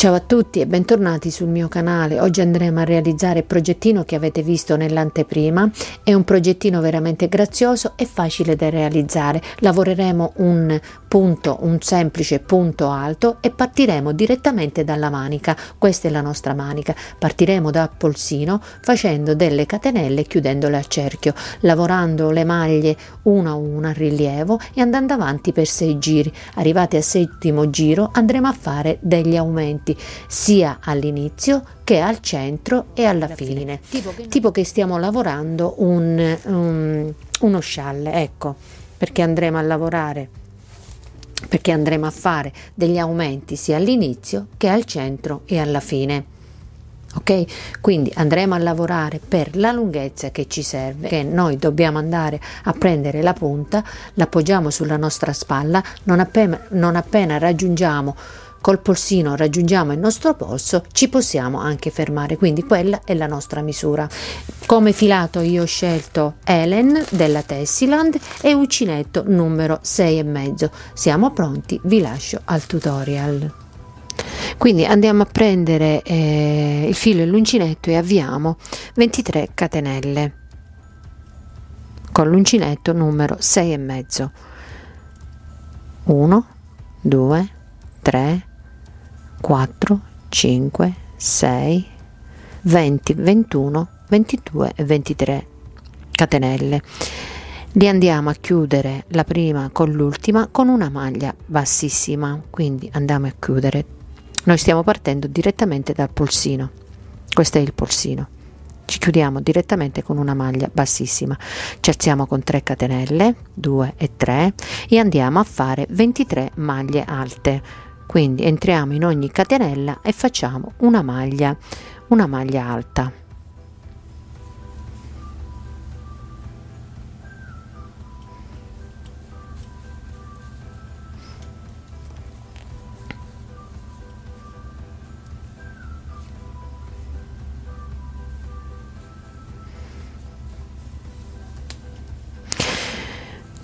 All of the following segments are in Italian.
Ciao a tutti e bentornati sul mio canale. Oggi andremo a realizzare il progettino che avete visto nell'anteprima. È un progettino veramente grazioso e facile da realizzare. Lavoreremo un semplice punto alto e partiremo direttamente dalla manica. Questa è la nostra manica. Partiremo dal polsino facendo delle catenelle e chiudendole a cerchio, lavorando le maglie una a una a rilievo e andando avanti per 6 giri. Arrivati al 7° giro andremo a fare degli aumenti sia all'inizio che al centro e alla fine, tipo che stiamo lavorando uno scialle, ecco, perché andremo a fare degli aumenti sia all'inizio che al centro e alla fine. Ok, quindi andremo a lavorare per la lunghezza che ci serve, che noi dobbiamo andare a prendere la punta, l'appoggiamo sulla nostra spalla, non appena raggiungiamo col polsino raggiungiamo il nostro polso, ci possiamo anche fermare, quindi quella è la nostra misura. Come filato io ho scelto Helen della Tessiland e uncinetto numero 6,5. Siamo pronti, vi lascio al tutorial. Quindi andiamo a prendere il filo e l'uncinetto e avviamo 23 catenelle con l'uncinetto numero 6,5. 1 2 3 4 5 6 20 21 22 e 23 catenelle. Li andiamo a chiudere la prima con l'ultima con una maglia bassissima, quindi andiamo a chiudere. Noi stiamo partendo direttamente dal polsino, questo è il polsino, ci chiudiamo direttamente con una maglia bassissima, ci alziamo con 3 catenelle 2 e 3 e andiamo a fare 23 maglie alte, quindi entriamo in ogni catenella e facciamo una maglia alta.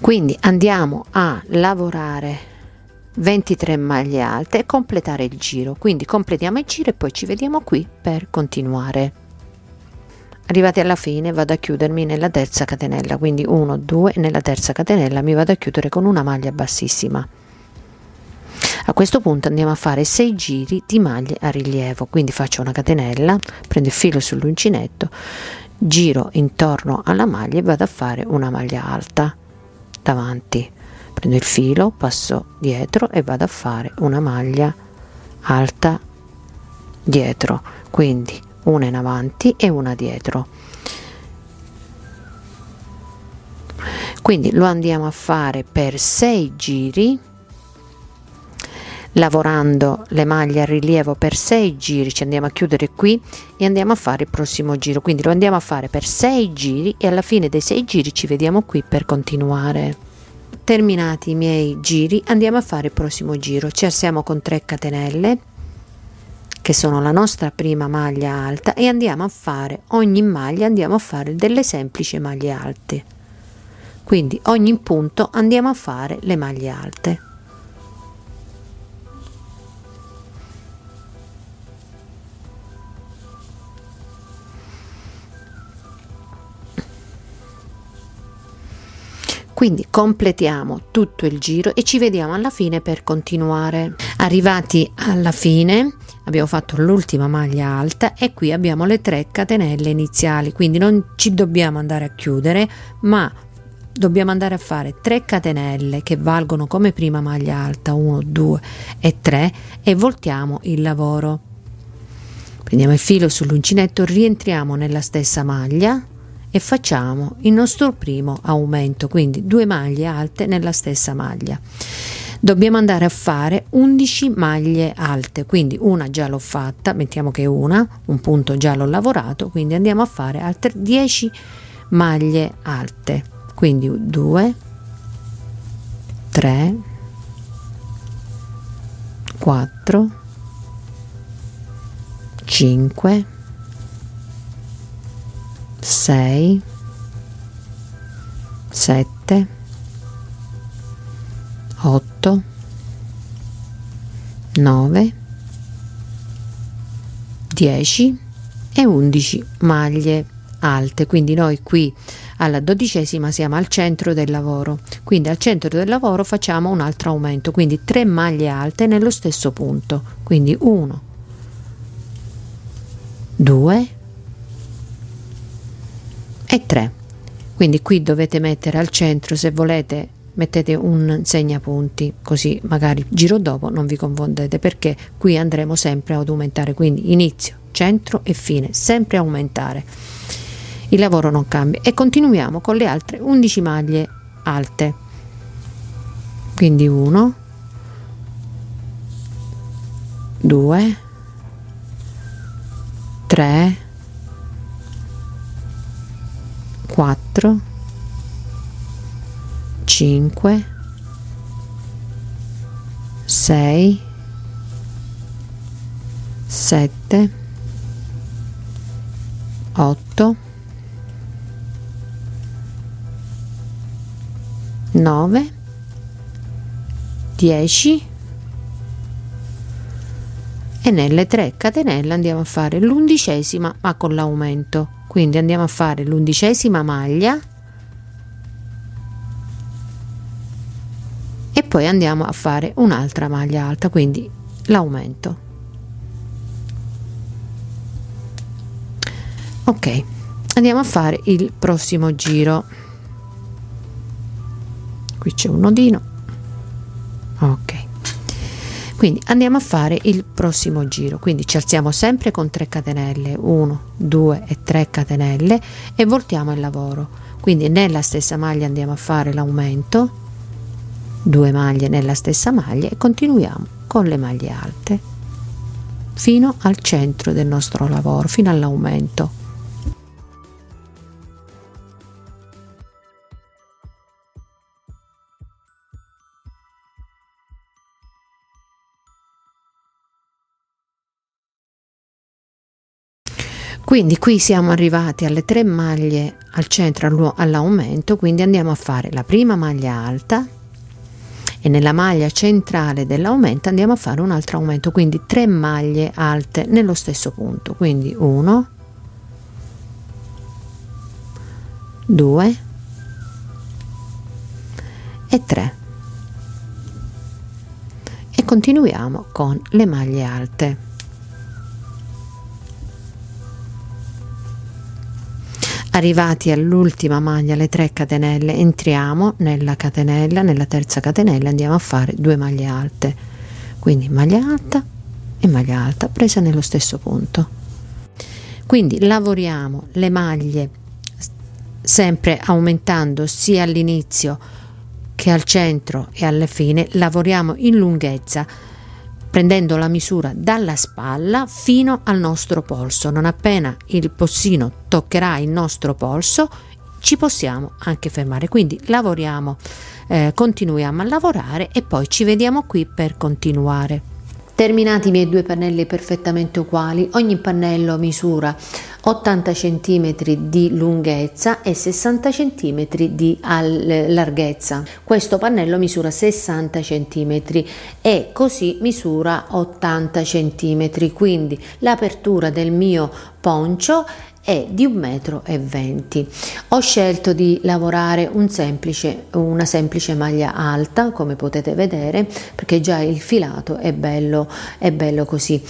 Quindi andiamo a lavorare 23 maglie alte e completare il giro, quindi completiamo il giro e poi ci vediamo qui per continuare. Arrivati alla fine vado a chiudermi nella terza catenella, quindi 1 2 e nella terza catenella mi vado a chiudere con una maglia bassissima. A questo punto andiamo a fare 6 giri di maglie a rilievo, quindi faccio una catenella, prendo il filo sull'uncinetto, giro intorno alla maglia e vado a fare una maglia alta davanti, prendo il filo, passo dietro e vado a fare una maglia alta dietro, quindi una in avanti e una dietro. Quindi lo andiamo a fare per 6 giri, lavorando le maglie a rilievo per 6 giri, ci andiamo a chiudere qui e andiamo a fare il prossimo giro, quindi lo andiamo a fare per 6 giri e alla fine dei 6 giri ci vediamo qui per continuare. Terminati i miei giri andiamo a fare il prossimo giro, ci alziamo con 3 catenelle che sono la nostra prima maglia alta e andiamo a fare ogni maglia, andiamo a fare delle semplici maglie alte, quindi ogni punto andiamo a fare le maglie alte. Quindi completiamo tutto il giro e ci vediamo alla fine per continuare. Arrivati alla fine abbiamo fatto l'ultima maglia alta e qui abbiamo le 3 catenelle iniziali, quindi non ci dobbiamo andare a chiudere ma dobbiamo andare a fare 3 catenelle che valgono come prima maglia alta, 1 2 e 3, e voltiamo il lavoro. Prendiamo il filo sull'uncinetto, rientriamo nella stessa maglia e facciamo il nostro primo aumento, quindi 2 maglie alte nella stessa maglia. Dobbiamo andare a fare 11 maglie alte, quindi una già l'ho fatta, mettiamo che un punto già l'ho lavorato, quindi andiamo a fare altre 10 maglie alte, quindi 2 3 4 5 6 7 8 9 10 e 11 maglie alte. Quindi noi qui alla 12ª siamo al centro del lavoro, quindi al centro del lavoro facciamo un altro aumento, quindi 3 maglie alte nello stesso punto, quindi 1, 2 e 3. Quindi qui dovete mettere al centro, se volete mettete un segnapunti, così magari giro dopo non vi confondete, perché qui andremo sempre ad aumentare, quindi inizio, centro e fine, sempre aumentare, il lavoro non cambia. E continuiamo con le altre 11 maglie alte, quindi 1, 2, 3, 4, 5, 6, 7, 8, 9, 10 e nelle 3 catenelle andiamo a fare l'11ª ma con l'aumento, quindi andiamo a fare l'11ª maglia e poi andiamo a fare un'altra maglia alta, quindi l'aumento. Ok, andiamo a fare il prossimo giro. Qui c'è un nodino. Ok, quindi andiamo a fare il prossimo giro, quindi ci alziamo sempre con 3 catenelle, 1, 2 e 3 catenelle e voltiamo il lavoro, quindi nella stessa maglia andiamo a fare l'aumento, 2 maglie nella stessa maglia e continuiamo con le maglie alte fino al centro del nostro lavoro, fino all'aumento. Quindi qui siamo arrivati alle 3 maglie al centro all'aumento, quindi andiamo a fare la prima maglia alta e nella maglia centrale dell'aumento andiamo a fare un altro aumento, quindi 3 maglie alte nello stesso punto, quindi 1, 2 e 3 e continuiamo con le maglie alte. Arrivati all'ultima maglia, le 3 catenelle, entriamo nella catenella, nella terza catenella andiamo a fare 2 maglie alte, quindi maglia alta e maglia alta presa nello stesso punto. Quindi lavoriamo le maglie sempre aumentando sia all'inizio che al centro e alla fine, lavoriamo in lunghezza prendendo la misura dalla spalla fino al nostro polso. Non appena il polsino toccherà il nostro polso ci possiamo anche fermare, quindi lavoriamo, continuiamo a lavorare e poi ci vediamo qui per continuare. Terminati i miei 2 pannelli perfettamente uguali, ogni pannello misura 80 cm di lunghezza e 60 cm di larghezza. Questo pannello misura 60 cm e così misura 80 cm, quindi l'apertura del mio poncio è di 1,20 m. Ho scelto di lavorare una semplice maglia alta, come potete vedere, perché già il filato è bello così.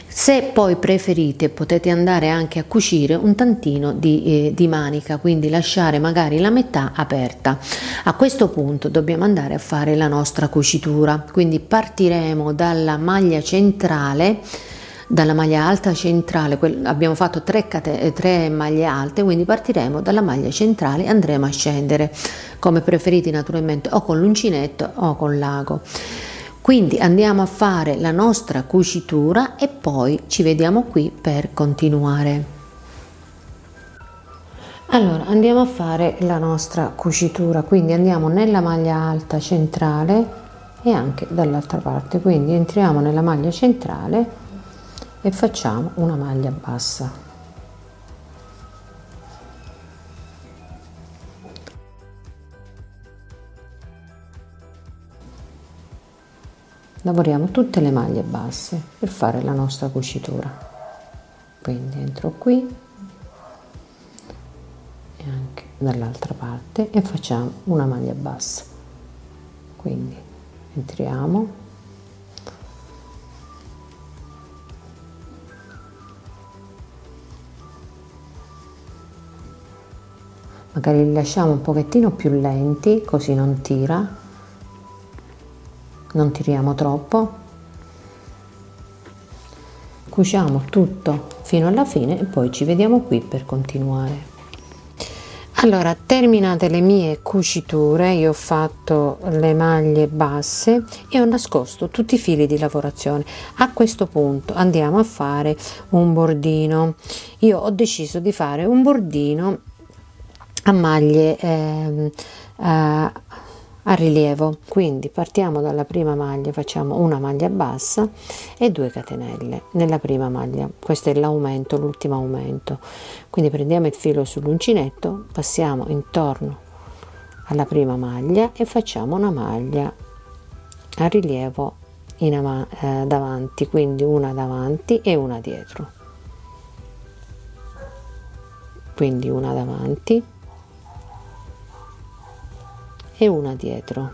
Se poi preferite potete andare anche a cucire un tantino di manica, quindi lasciare magari la metà aperta. A questo punto dobbiamo andare a fare la nostra cucitura, quindi partiremo dalla maglia centrale, dalla maglia alta centrale. Abbiamo fatto 3 maglie alte, quindi partiremo dalla maglia centrale e andremo a scendere, come preferite naturalmente, o con l'uncinetto o con l'ago. Quindi andiamo a fare la nostra cucitura e poi ci vediamo qui per continuare. Allora andiamo a fare la nostra cucitura, quindi andiamo nella maglia alta centrale e anche dall'altra parte, quindi entriamo nella maglia centrale e facciamo una maglia bassa. Lavoriamo tutte le maglie basse per fare la nostra cucitura. quindi entro qui e anche dall'altra parte e facciamo una maglia bassa, quindi entriamo, magari li lasciamo un pochettino più lenti così non tiriamo troppo, cuciamo tutto fino alla fine e poi ci vediamo qui per continuare. Allora, terminate le mie cuciture, io ho fatto le maglie basse e ho nascosto tutti i fili di lavorazione. A questo punto andiamo a fare un bordino. Io ho deciso di fare un bordino a maglie a rilievo, quindi partiamo dalla prima maglia, facciamo una maglia bassa e 2 catenelle nella prima maglia. Questo è l'aumento, l'ultimo aumento, quindi prendiamo il filo sull'uncinetto, passiamo intorno alla prima maglia e facciamo una maglia a rilievo davanti, quindi una davanti e una dietro, quindi una davanti e una dietro,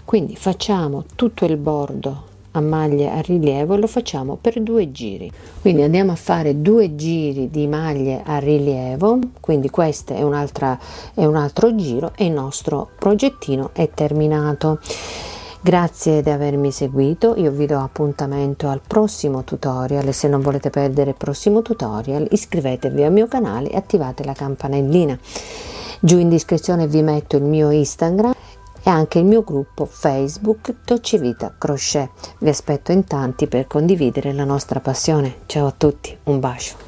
quindi facciamo tutto il bordo a maglie a rilievo e lo facciamo per 2 giri, quindi andiamo a fare 2 giri di maglie a rilievo, quindi questo è un altro giro e il nostro progettino è terminato. Grazie di avermi seguito, io vi do appuntamento al prossimo tutorial e se non volete perdere il prossimo tutorial iscrivetevi al mio canale e attivate la campanellina. Giù in descrizione vi metto il mio Instagram e anche il mio gruppo Facebook Dolce Vita Crochet. Vi aspetto in tanti per condividere la nostra passione. Ciao a tutti, un bacio.